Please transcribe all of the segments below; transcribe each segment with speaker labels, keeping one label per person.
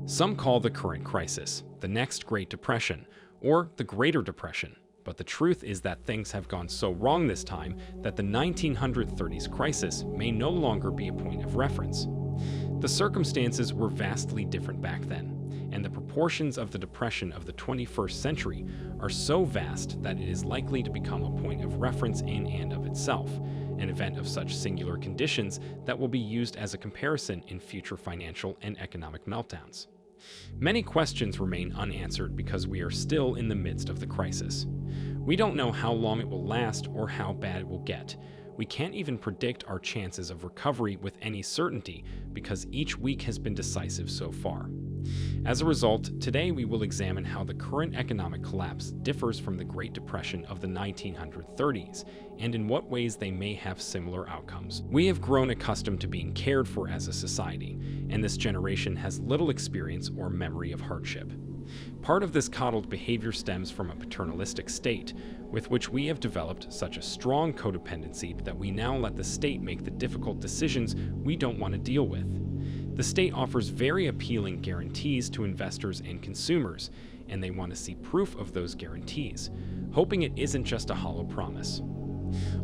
Speaker 1: Some call the current crisis the next Great Depression or the Greater Depression, but the truth is that things have gone so wrong this time that the 1930s crisis may no longer be a point of reference. The circumstances were vastly different back then, and the proportions of the depression of the 21st century are so vast that it is likely to become a point of reference in and of itself, an event of such singular conditions that will be used as a comparison in future financial and economic meltdowns. Many questions remain unanswered because we are still in the midst of the crisis. We don't know how long it will last or how bad it will get. We can't even predict our chances of recovery with any certainty because each week has been decisive so far. As a result, today we will examine how the current economic collapse differs from the Great Depression of the 1930s and in what ways they may have similar outcomes. We have grown accustomed to being cared for as a society, and this generation has little experience or memory of hardship. Part of this coddled behavior stems from a paternalistic state, with which we have developed such a strong codependency that we now let the state make the difficult decisions we don't want to deal with. The state offers very appealing guarantees to investors and consumers, and they want to see proof of those guarantees, hoping it isn't just a hollow promise.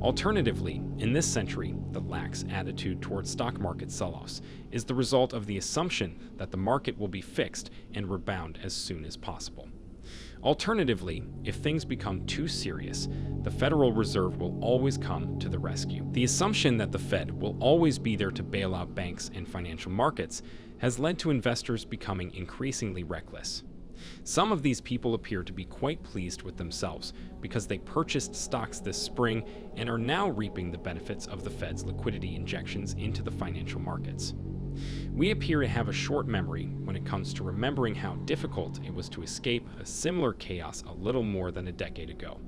Speaker 1: Alternatively, in this century, the lax attitude towards stock market sell-offs is the result of the assumption that the market will be fixed and rebound as soon as possible. Alternatively, if things become too serious, the Federal Reserve will always come to the rescue. The assumption that the Fed will always be there to bail out banks and financial markets has led to investors becoming increasingly reckless. Some of these people appear to be quite pleased with themselves because they purchased stocks this spring and are now reaping the benefits of the Fed's liquidity injections into the financial markets. We appear to have a short memory when it comes to remembering how difficult it was to escape a similar chaos a little more than a decade ago.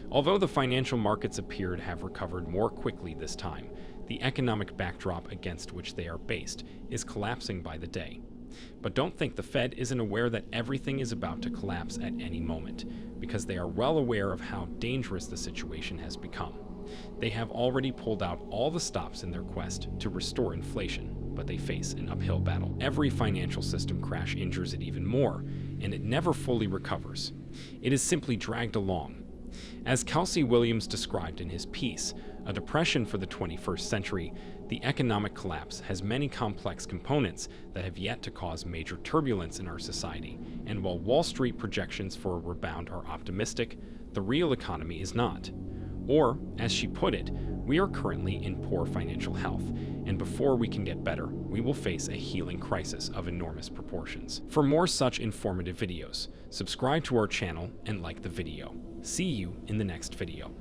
Speaker 1: Although the financial markets appear to have recovered more quickly this time, the economic backdrop against which they are based is collapsing by the day. But don't think the Fed isn't aware that everything is about to collapse at any moment, because they are well aware of how dangerous the situation has become. They have already pulled out all the stops in their quest to restore inflation, but they face an uphill battle. Every financial system crash injures it even more, and it never fully recovers. It is simply dragged along. As Kelsey Williams described in his piece, A Depression for the 21st Century, the economic collapse has many complex components that have yet to cause major turbulence in our society, and while Wall Street projections for a rebound are optimistic, the real economy is not. Or, as she put it, we are currently in poor financial health, and before we can get better, we will face a healing crisis of enormous proportions. For more such informative videos, subscribe to our channel and like the video. See you in the next video.